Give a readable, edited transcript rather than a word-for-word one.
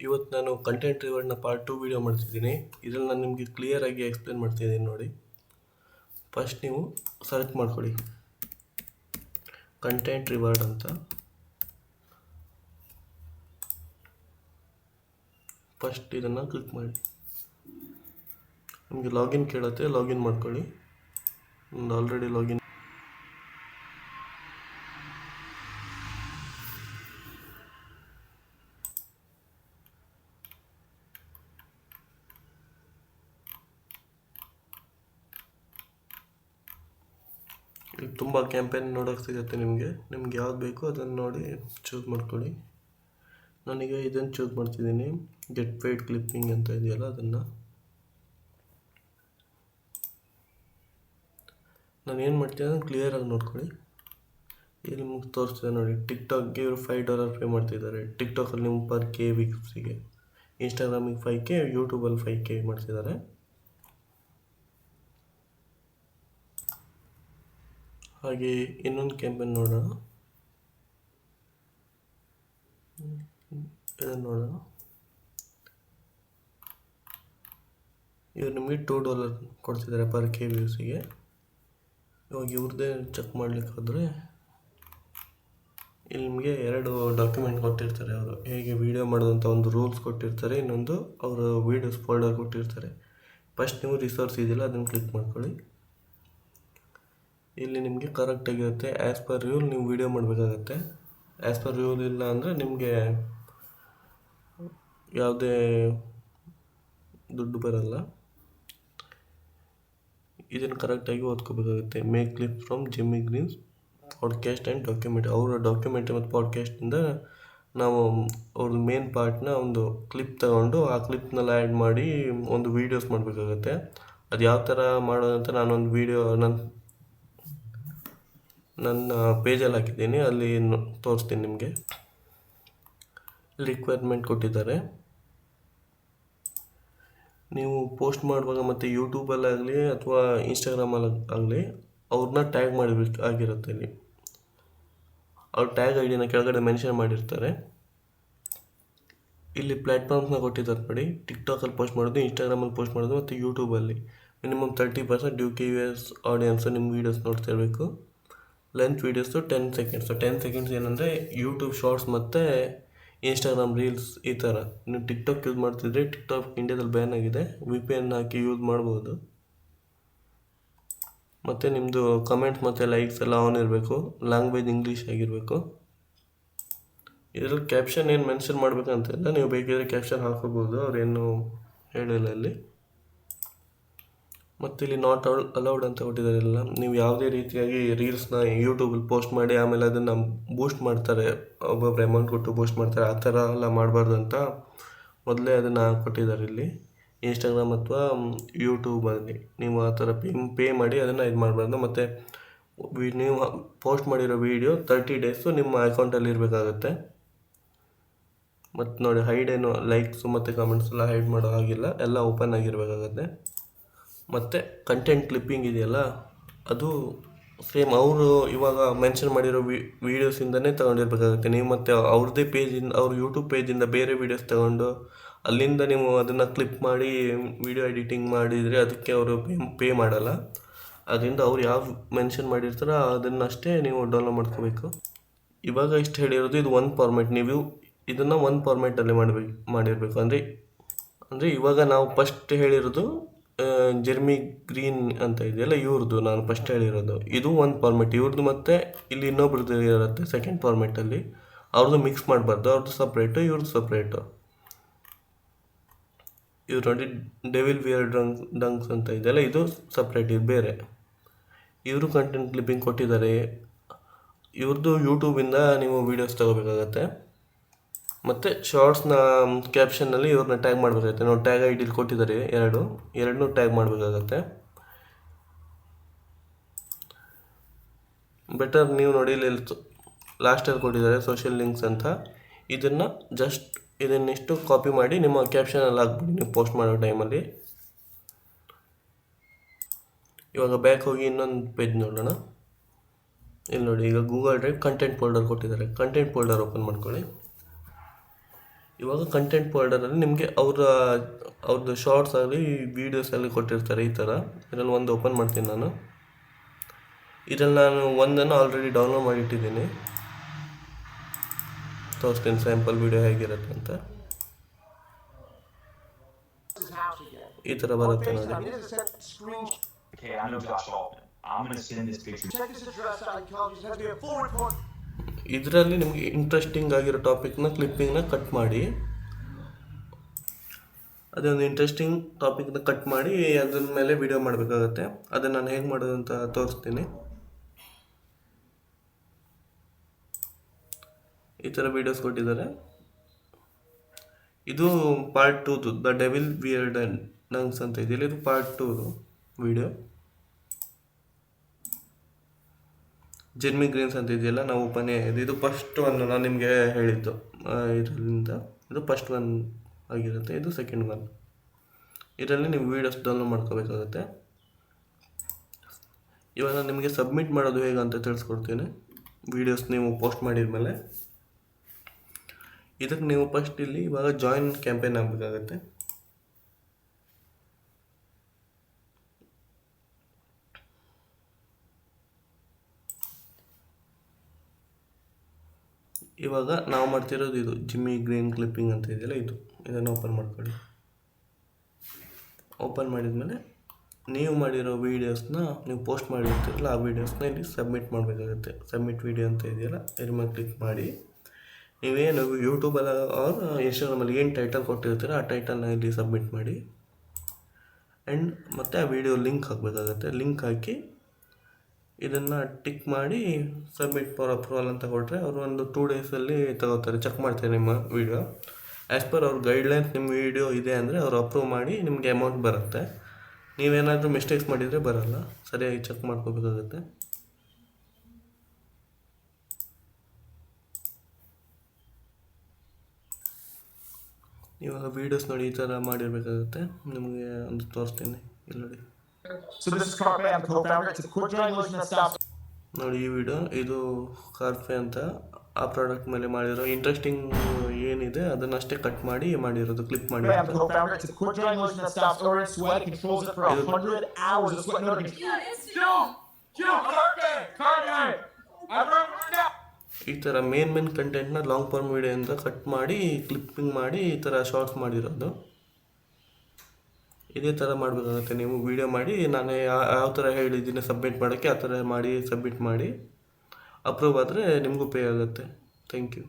ಇವತ್ತು ನಾನು content ರಿವಾರ್ಡ್ನ part 2 video ಮಾಡ್ತಿದ್ದೀನಿ. ಇದರಲ್ಲಿ ನಾನು ನಿಮಗೆ ಕ್ಲಿಯರಾಗಿ ಎಕ್ಸ್ಪ್ಲೇನ್ ಮಾಡ್ತಿದ್ದೀನಿ ನೋಡಿ. ಫಸ್ಟ್ ನೀವು ಸರ್ಚ್ ಮಾಡ್ಕೊಳ್ಳಿ ಕಂಟೆಂಟ್ ರಿವಾರ್ಡ್ ಅಂತ. ಫಸ್ಟ್ ಇದನ್ನು ಕ್ಲಿಕ್ ಮಾಡಿ. ನಿಮಗೆ ಲಾಗಿನ್ ಕೇಳುತ್ತೆ, ಲಾಗಿನ್ ಮಾಡ್ಕೊಳ್ಳಿ. ಒಂದು ಆಲ್ರೆಡಿ ಲಾಗಿನ್. ಇಲ್ಲಿ ತುಂಬ ಕ್ಯಾಂಪೇನ್ ನೋಡೋಕ್ಕೆ ಸಿಗುತ್ತೆ. ನಿಮ್ಗೆ ಯಾವ್ದು ಬೇಕೋ ಅದನ್ನು ನೋಡಿ ಚೂಸ್ ಮಾಡ್ಕೊಳ್ಳಿ. ನಾನೀಗ ಇದನ್ನು ಚೂಸ್ ಮಾಡ್ತಿದ್ದೀನಿ, ಗೆಟ್ ಪೇಯ್ಡ್ ಕ್ಲಿಪ್ಪಿಂಗ್ ಅಂತ ಇದೆಯಲ್ಲ ಅದನ್ನು. ನಾನು ಏನು ಮಾಡ್ತೀನಿ ಅದನ್ನು ಕ್ಲಿಯರಾಗಿ ನೋಡ್ಕೊಳ್ಳಿ. ಇಲ್ಲಿ ನಿಮ್ಗೆ ತೋರಿಸ್ತಿದೆ ನೋಡಿ, ಟಿಕ್ಟಾಕ್ಗೆ ಇವರು $5 ಪೇ ಮಾಡ್ತಿದ್ದಾರೆ. ಟಿಕ್ಟಾಕಲ್ಲಿ ನೀವು ಪರ್ ಕೆ ವೀಕ್ಸಿಗೆ, ಇನ್ಸ್ಟಾಗ್ರಾಮಿಗೆ 5K, ಯೂಟ್ಯೂಬಲ್ಲಿ 5K ಮಾಡ್ತಿದ್ದಾರೆ. ಹಾಗೆ ಇನ್ನೊಂದು ಕ್ಯಾಂಪೇನ್ ನೋಡೋಣ. ಇದನ್ನು ನೋಡೋಣ. ಇವರು ನಿಮಗೆ $2 ಕೊಡ್ತಿದ್ದಾರೆ ಪರ್ ಕೆ ವ್ಯೂಸಿಗೆ. ಇವಾಗ ಇವ್ರದ್ದೇ ಚೆಕ್ ಮಾಡ್ಲಿಕ್ಕೆ ಹೋದರೆ ಇಲ್ಲಿ ನಿಮಗೆ 2 ಡಾಕ್ಯುಮೆಂಟ್ ಕೊಟ್ಟಿರ್ತಾರೆ. ಅವರು ಹೇಗೆ ವೀಡಿಯೋ ಮಾಡೋದಂತ ಒಂದು ರೂಲ್ಸ್ ಕೊಟ್ಟಿರ್ತಾರೆ, ಇನ್ನೊಂದು ಅವರು ವೀಡಿಯೋಸ್ ಫೋಲ್ಡರ್ ಕೊಟ್ಟಿರ್ತಾರೆ. ಫಸ್ಟ್ ನೀವು ರಿಸೋರ್ಸ್ ಇದೆಯಲ್ಲ ಅದನ್ನು ಕ್ಲಿಕ್ ಮಾಡ್ಕೊಳ್ಳಿ. ಇಲ್ಲಿ ನಿಮಗೆ ಕರೆಕ್ಟಾಗಿರುತ್ತೆ. ಆ್ಯಸ್ ಪರ್ ರೂಲ್ ನೀವು ವೀಡಿಯೋ ಮಾಡಬೇಕಾಗತ್ತೆ. ಆ್ಯಸ್ ಪರ್ ರೂಲ್ ಇಲ್ಲ ಅಂದರೆ ನಿಮಗೆ ಯಾವುದೇ ದುಡ್ಡು ಬರಲ್ಲ. ಇದನ್ನು ಕರೆಕ್ಟಾಗಿ ಓದ್ಕೋಬೇಕಾಗುತ್ತೆ. Make clip from Jimmy Green's podcast and document. ಅವರ ಡಾಕ್ಯುಮೆಂಟ್ ಮತ್ತು ಪಾಡ್ಕಾಸ್ಟಿಂದ ನಾವು ಅವ್ರದ್ದು ಮೇನ್ ಪಾರ್ಟ್ನ ಒಂದು ಕ್ಲಿಪ್ ತಗೊಂಡು ಆ ಕ್ಲಿಪ್ನಲ್ಲಿ ಆ್ಯಡ್ ಮಾಡಿ ಒಂದು ವೀಡಿಯೋಸ್ ಮಾಡಬೇಕಾಗತ್ತೆ. ಅದು ಯಾವ ಥರ ಮಾಡೋದಂತ ನಾನೊಂದು ವೀಡಿಯೋ ನನ್ನ ಪೇಜಲ್ಲಿ ಹಾಕಿದ್ದೀನಿ, ಅಲ್ಲಿ ತೋರಿಸ್ತೀನಿ ನಿಮಗೆ. ರಿಕ್ವೈರ್ಮೆಂಟ್ ಕೊಟ್ಟಿದ್ದಾರೆ. ನೀವು ಪೋಸ್ಟ್ ಮಾಡುವಾಗ ಮತ್ತು ಯೂಟ್ಯೂಬಲ್ಲಾಗಲಿ ಅಥವಾ ಇನ್ಸ್ಟಾಗ್ರಾಮಲ್ಲಿ ಆಗಲಿ ಅವ್ರನ್ನ ಟ್ಯಾಗ್ ಮಾಡಬೇಕು ಆಗಿರುತ್ತೆ. ಇಲ್ಲಿ ಅವ್ರ ಟ್ಯಾಗ್ ಐಡಿನ ಕೆಳಗಡೆ ಮೆನ್ಷನ್ ಮಾಡಿರ್ತಾರೆ. ಇಲ್ಲಿ ಪ್ಲ್ಯಾಟ್ಫಾರ್ಮ್ಸ್ನ ಕೊಟ್ಟಿದ್ದಾರೆ ನೋಡಿ. ಟಿಕ್ಟಾಕಲ್ಲಿ ಪೋಸ್ಟ್ ಮಾಡೋದು, ಇನ್ಸ್ಟಾಗ್ರಾಮಲ್ಲಿ ಪೋಸ್ಟ್ ಮಾಡೋದು ಮತ್ತು ಯೂಟ್ಯೂಬಲ್ಲಿ ಮಿನಿಮಮ್ 30% US ಆಡಿಯನ್ಸು ನಿಮ್ಮ ವೀಡಿಯೋಸ್ ನೋಡ್ತಿರಬೇಕು. Length videos 10 seconds. 10 ಸೆಕೆಂಡ್ಸ್ ಏನಂದರೆ ಯೂಟ್ಯೂಬ್ ಶಾರ್ಟ್ಸ್ ಮತ್ತು ಇನ್ಸ್ಟಾಗ್ರಾಮ್ ರೀಲ್ಸ್ ಈ ಥರ. ನೀವು ಟಿಕ್ಟಾಕ್ ಯೂಸ್ ಮಾಡ್ತಿದ್ರೆ, ಟಿಕ್ಟಾಕ್ ಇಂಡಿಯಾದಲ್ಲಿ ಬ್ಯಾನ್ ಆಗಿದೆ, VPN ಹಾಕಿ ಯೂಸ್ ಮಾಡ್ಬೋದು. ಮತ್ತು ನಿಮ್ಮದು ಕಮೆಂಟ್ಸ್ ಮತ್ತು ಲೈಕ್ಸ್ ಎಲ್ಲ ಆನ್ ಇರಬೇಕು. ಲ್ಯಾಂಗ್ವೇಜ್ ಇಂಗ್ಲೀಷ್ ಆಗಿರಬೇಕು. ಇದರಲ್ಲಿ ಕ್ಯಾಪ್ಷನ್ ಏನು ಮೆನ್ಷನ್ ಮಾಡಬೇಕಂತಿಲ್ಲ, ನೀವು ಬೇಕಿದ್ರೆ ಕ್ಯಾಪ್ಷನ್ ಹಾಕೋಬೋದು, ಅವ್ರೇನು ಹೇಳಿಲ್ಲ ಇಲ್ಲಿ. ಮತ್ತು ಇಲ್ಲಿ ನಾಟ್ ಅಲೌಡ್ ಅಂತ ಕೊಟ್ಟಿದ್ದಾರೆ. ಎಲ್ಲ ನೀವು ಯಾವುದೇ ರೀತಿಯಾಗಿ ರೀಲ್ಸ್ನ ಯೂಟ್ಯೂಬಲ್ಲಿ ಪೋಸ್ಟ್ ಮಾಡಿ ಆಮೇಲೆ ಅದನ್ನು ಬೂಸ್ಟ್ ಮಾಡ್ತಾರೆ, ಒಬ್ಬೊಬ್ಬರು ಅಮೌಂಟ್ ಕೊಟ್ಟು ಬೂಸ್ಟ್ ಮಾಡ್ತಾರೆ, ಆ ಥರ ಎಲ್ಲ ಮಾಡಬಾರ್ದು ಅಂತ ಮೊದಲೇ ಅದನ್ನು ಕೊಟ್ಟಿದ್ದಾರೆ ಇಲ್ಲಿ. ಇನ್ಸ್ಟಾಗ್ರಾಮ್ ಅಥವಾ ಯೂಟ್ಯೂಬಲ್ಲಿ ನೀವು ಆ ಥರ ಪೇ ಮಾಡಿ ಅದನ್ನು ಇದು ಮಾಡಬಾರ್ದು. ಮತ್ತು ನೀವು ಪೋಸ್ಟ್ ಮಾಡಿರೋ ವೀಡಿಯೋ 30 ಡೇಸು ನಿಮ್ಮ ಅಕೌಂಟಲ್ಲಿ ಇರಬೇಕಾಗತ್ತೆ. ಮತ್ತು ನೋಡಿ, ಹೈಡ್ ಏನು ಲೈಕ್ಸು ಮತ್ತು ಕಮೆಂಟ್ಸ್ ಎಲ್ಲ ಹೈಡ್ ಮಾಡೋ ಹಾಗಿಲ್ಲ, ಎಲ್ಲ ಓಪನ್ ಆಗಿರಬೇಕಾಗತ್ತೆ. ಮತ್ತು ಕಂಟೆಂಟ್ ಕ್ಲಿಪ್ಪಿಂಗ್ ಇದೆಯಲ್ಲ ಅದು ಸೇಮ್ ಅವರು ಇವಾಗ ಮೆನ್ಷನ್ ಮಾಡಿರೋ ವೀಡಿಯೋಸಿಂದನೇ ತಗೊಂಡಿರ್ಬೇಕಾಗುತ್ತೆ. ನೀವು ಮತ್ತು ಅವ್ರದ್ದೇ ಪೇಜಿಂದ, ಅವ್ರ ಯೂಟ್ಯೂಬ್ ಪೇಜಿಂದ ಬೇರೆ ವೀಡಿಯೋಸ್ ತಗೊಂಡು ಅಲ್ಲಿಂದ ನೀವು ಅದನ್ನು ಕ್ಲಿಪ್ ಮಾಡಿ ವೀಡಿಯೋ ಎಡಿಟಿಂಗ್ ಮಾಡಿದರೆ ಅದಕ್ಕೆ ಅವರು ಪೇ ಮಾಡಲ್ಲ. ಅದರಿಂದ ಅವ್ರು ಯಾವ ಮೆನ್ಷನ್ ಮಾಡಿರ್ತಾರೋ ಅದನ್ನಷ್ಟೇ ನೀವು ಡೌನ್ಲೋಡ್ ಮಾಡ್ಕೋಬೇಕು. ಇವಾಗ ಇಷ್ಟು ಹೇಳಿರೋದು ಇದು ಒಂದು ಫಾರ್ಮ್ಯಾಟ್. ನೀವು ಇದನ್ನು ಒಂದು ಫಾರ್ಮ್ಯಾಟಲ್ಲಿ ಮಾಡಿರಬೇಕು. ಅಂದರೆ ಇವಾಗ ನಾವು ಫಸ್ಟ್ ಹೇಳಿರೋದು ಜೆರ್ಮಿ ಗ್ರೀನ್ ಅಂತ ಇದೆಯಲ್ಲ ಇವ್ರದ್ದು, ನಾನು ಫಸ್ಟ್ ಹೇಳಿರೋದು ಇದು ಒಂದು ಫಾರ್ಮೆಟ್ ಇವ್ರದ್ದು. ಮತ್ತು ಇಲ್ಲಿ ಇನ್ನೊಬ್ರದ್ದು ಇರುತ್ತೆ ಸೆಕೆಂಡ್ ಫಾರ್ಮೆಟಲ್ಲಿ. ಅವ್ರದ್ದು ಮಿಕ್ಸ್ ಮಾಡಬಾರ್ದು, ಅವ್ರದ್ದು ಸಪ್ರೇಟು ಇವ್ರದ್ದು ಸಪ್ರೇಟು. ಇವ್ರು ನೋಡಿ ಡೆವಿಲ್ ವಿಯರ್ ಡಂಕ್ಸ್ ಅಂತ ಇದೆಯಲ್ಲ ಇದು ಸಪ್ರೇಟ್, ಇದು ಬೇರೆ. ಇವರು ಕಂಟೆಂಟ್ ಕ್ಲಿಪ್ಪಿಂಗ್ ಕೊಟ್ಟಿದ್ದಾರೆ. ಇವ್ರದ್ದು ಯೂಟ್ಯೂಬಿಂದ ನೀವು ವೀಡಿಯೋಸ್ ತಗೋಬೇಕಾಗತ್ತೆ. ಮತ್ತು ಶಾರ್ಟ್ಸ್ನ ಕ್ಯಾಪ್ಷನ್ನಲ್ಲಿ ಇವ್ರನ್ನ ಟ್ಯಾಗ್ ಮಾಡಬೇಕಾಗತ್ತೆ. ನಾವು ಟ್ಯಾಗ್ ಐಡಿಲಿ ಕೊಟ್ಟಿದ್ದಾರೆ ಎರಡನ್ನೂ ಟ್ಯಾಗ್ ಮಾಡಬೇಕಾಗತ್ತೆ. ಬೆಟರ್ ನೀವು ನೋಡಿ ಇಲ್ಲಿ ಲಾಸ್ಟಲ್ಲಿ ಕೊಟ್ಟಿದ್ದಾರೆ ಸೋಷಿಯಲ್ ಲಿಂಕ್ಸ್ ಅಂತ. ಇದನ್ನಿಷ್ಟು ಕಾಪಿ ಮಾಡಿ ನಿಮ್ಮ ಕ್ಯಾಪ್ಷನಲ್ಲಿ ಹಾಕ್ಬಿಡಿ ನೀವು ಪೋಸ್ಟ್ ಮಾಡೋ ಟೈಮಲ್ಲಿ. ಇವಾಗ ಬ್ಯಾಕ್ ಹೋಗಿ ಇನ್ನೊಂದು ಪೇಜ್ ನೋಡೋಣ. ಇಲ್ಲಿ ನೋಡಿ, ಈಗ ಗೂಗಲ್ ಡ್ರೈವ್ ಕಂಟೆಂಟ್ ಫೋಲ್ಡರ್ ಕೊಟ್ಟಿದ್ದಾರೆ. ಕಂಟೆಂಟ್ ಫೋಲ್ಡರ್ ಓಪನ್ ಮಾಡ್ಕೊಳ್ಳಿ. ಇವಾಗ ಕಂಟೆಂಟ್ ಫೋಲ್ಡರಲ್ಲಿ ನಿಮಗೆ ಅವ್ರದ್ದು ಶಾರ್ಟ್ಸ್ ಆಗಲಿ ವೀಡಿಯೋಸ್ ಆಗಲಿ ಕೊಟ್ಟಿರ್ತಾರೆ ಈ ಥರ. ಇದರಲ್ಲಿ ಒಂದು ಓಪನ್ ಮಾಡ್ತೀನಿ ನಾನು. ಇದರಲ್ಲಿ ನಾನು ಒಂದನ್ನು ಆಲ್ರೆಡಿ ಡೌನ್ಲೋಡ್ ಮಾಡಿಟ್ಟಿದ್ದೀನಿ. ತೋರಿಸ್ತೀನಿ ಸ್ಯಾಂಪಲ್ ವೀಡಿಯೋ ಹೇಗಿರುತ್ತೆ ಅಂತ. ಈ ಥರ ಬರುತ್ತೆ ನೋಡಿ. Okay, I know Josh Altman. I'm going to send this picture. Check his address out. He calls. He's going to be a full report. ಇದರಲ್ಲಿ ನಿಮಗೆ ಇಂಟ್ರೆಸ್ಟಿಂಗ್ ಆಗಿರೋ ಟಾಪಿಕ್ನ ಕ್ಲಿಪ್ಪಿಂಗ್ನ ಕಟ್ ಮಾಡಿ, ಅದೊಂದು ಇಂಟ್ರೆಸ್ಟಿಂಗ್ ಟಾಪಿಕ್ನ ಕಟ್ ಮಾಡಿ ಅದ್ರ ಮೇಲೆ ವಿಡಿಯೋ ಮಾಡಬೇಕಾಗತ್ತೆ. ಅದನ್ನು ನಾನು ಹೇಗೆ ಮಾಡೋದು ಅಂತ ತೋರಿಸ್ತೀನಿ. ಈ ಥರ ವೀಡಿಯೋಸ್ ಕೊಟ್ಟಿದ್ದಾರೆ. ಇದು ಪಾರ್ಟ್ 2ದು ದ ಡೆವಿಲ್ ವಿಯರ್ಡ್ ನಂಗ್ಸ್ ಅಂತ ಇದೆಯಲ್ಲ, ಇದು ಪಾರ್ಟ್ 2ದು ವಿಡಿಯೋ. ಜೆರ್ಮಿ ಗ್ರೀನ್ಸ್ ಅಂತ ಇದೆಯಲ್ಲ, ನಾವು ಓಪನ್ ಇದು ಫಸ್ಟ್ ಒನ್ ನಾನು ನಿಮಗೆ ಹೇಳಿದ್ದು. ಇದರಿಂದ ಇದು ಫಸ್ಟ್ ಒನ್ ಆಗಿರುತ್ತೆ, ಇದು ಸೆಕೆಂಡ್ ಒನ್. ಇದರಲ್ಲಿ ನೀವು ವೀಡಿಯೋಸ್ ಡೌನ್ಲೋಡ್ ಮಾಡ್ಕೋಬೇಕಾಗುತ್ತೆ. ಇವಾಗ ನಾನು ನಿಮಗೆ ಸಬ್ಮಿಟ್ ಮಾಡೋದು ಹೇಗೆ ಅಂತ ತಿಳಿಸ್ಕೊಡ್ತೀನಿ. ವೀಡಿಯೋಸ್ ನೀವು ಪೋಸ್ಟ್ ಮಾಡಿದ್ಮೇಲೆ ಇದಕ್ಕೆ ನೀವು ಫಸ್ಟ್ ಇಲ್ಲಿ ಇವಾಗ ಜಾಯಿನ್ ಕ್ಯಾಂಪೇನ್ ಆಗಬೇಕಾಗತ್ತೆ. ಇವಾಗ ನಾವು ಮಾಡ್ತಿರೋದು ಇದು ಜಿಮ್ಮಿ ಗ್ರೀನ್ ಕ್ಲಿಪ್ಪಿಂಗ್ ಅಂತ ಇದೆಯಲ್ಲ, ಇದನ್ನು ಓಪನ್ ಮಾಡ್ಕೊಳ್ಳಿ. ಓಪನ್ ಮಾಡಿದ್ಮೇಲೆ ನೀವು ಮಾಡಿರೋ ವೀಡಿಯೋಸ್ನ ನೀವು ಪೋಸ್ಟ್ ಮಾಡಿರ್ತೀರಲ್ಲ, ಆ ವೀಡಿಯೋಸ್ನ ಇಲ್ಲಿ ಸಬ್ಮಿಟ್ ಮಾಡಬೇಕಾಗುತ್ತೆ. ಸಬ್ಮಿಟ್ ವೀಡಿಯೋ ಅಂತ ಇದೆಯಲ್ಲ, ಇದ್ರ ಮೇಲೆ ಕ್ಲಿಕ್ ಮಾಡಿ ನೀವೇನು ಯೂಟ್ಯೂಬಲ್ಲಿ ಆರ್ ಇನ್ಸ್ಟಾಗ್ರಾಮಲ್ಲಿ ಏನು ಟೈಟಲ್ ಕೊಟ್ಟಿರ್ತೀರೋ ಆ ಟೈಟಲ್ನ ಇಲ್ಲಿ ಸಬ್ಮಿಟ್ ಮಾಡಿ. ಆ್ಯಂಡ್ ಮತ್ತು ಆ ವಿಡಿಯೋ ಲಿಂಕ್ ಹಾಕಬೇಕಾಗತ್ತೆ. ಲಿಂಕ್ ಹಾಕಿ ಇದನ್ನು ಟಿಕ್ ಮಾಡಿ ಸಬ್ಮಿಟ್ ಫಾರ್ ಅಪ್ರೂವಲ್ ಅಂತ ಕೊಟ್ಟರೆ ಅವರು ಒಂದು 2 ಡೇಸಲ್ಲಿ ತಗೋತಾರೆ, ಚೆಕ್ ಮಾಡ್ತಾರೆ ನಿಮ್ಮ ವೀಡಿಯೋ. ಆ್ಯಸ್ ಪರ್ ಅವ್ರ ಗೈಡ್ಲೈನ್ಸ್ ನಿಮ್ಮ ವೀಡಿಯೋ ಇದೆ ಅಂದರೆ ಅವರು ಅಪ್ರೂವ್ ಮಾಡಿ ನಿಮಗೆ ಅಮೌಂಟ್ ಬರುತ್ತೆ. ನೀವೇನಾದರೂ ಮಿಸ್ಟೇಕ್ಸ್ ಮಾಡಿದರೆ ಬರೋಲ್ಲ, ಸರಿಯಾಗಿ ಚೆಕ್ ಮಾಡ್ಕೋಬೇಕಾಗತ್ತೆ. ಇವಾಗ ವೀಡಿಯೋಸ್ ನೋಡಿ ಈ ಥರ ಮಾಡಿರಬೇಕಾಗುತ್ತೆ. ನಿಮಗೆ ಒಂದು ತೋರಿಸ್ತೀನಿ, ಇಲ್ಲಿ ನೋಡಿ. So this is Carpe. I'm co-founder. It's a quick drying lotion that stops. ನೋಡಿ ಈ ವಿಡಿಯೋ, ಇದು ಕಾರ್ಫೆ ಅಂತ ಆ ಪ್ರಾಡಕ್ಟ್ ಮೇಲೆ ಮಾಡಿರೋ ಇಂಟ್ರೆಸ್ಟಿಂಗ್ ಏನಿದೆ ಅದನ್ನಷ್ಟೇ ಕಟ್ ಮಾಡಿ ಮಾಡಿರೋದು, ಕ್ಲಿಪ್ ಮಾಡಿ. I'm co-founder. It's a quick drying lotion that stops odor and sweat. It controls it for 100 hours of sweat and odor. ಈ ಥರ ಮೇನ್ ಕಂಟೆಂಟ್ನ ಲಾಂಗ್ ಫಾರ್ಮ್ ವಿಡಿಯೋಯಿಂದ ಕಟ್ ಮಾಡಿ ಕ್ಲಿಪ್ಪಿಂಗ್ ಮಾಡಿ ಈ ಥರ ಶಾರ್ಟ್ಸ್ ಮಾಡಿರೋದು. ಇದೇ ಥರ ಮಾಡಬೇಕಾಗುತ್ತೆ. ನೀವು ವಿಡಿಯೋ ಮಾಡಿ ನಾನು ಯಾವ ಥರ ಹೇಳಿದ್ದೀನಿ ಸಬ್ಮಿಟ್ ಮಾಡೋಕ್ಕೆ, ಆ ಥರ ಮಾಡಿ ಸಬ್ಮಿಟ್ ಮಾಡಿ ಅಪ್ರೂವ್ ಆದರೆ ನಿಮಗೂ ಪೇ ಆಗುತ್ತೆ. Thank you.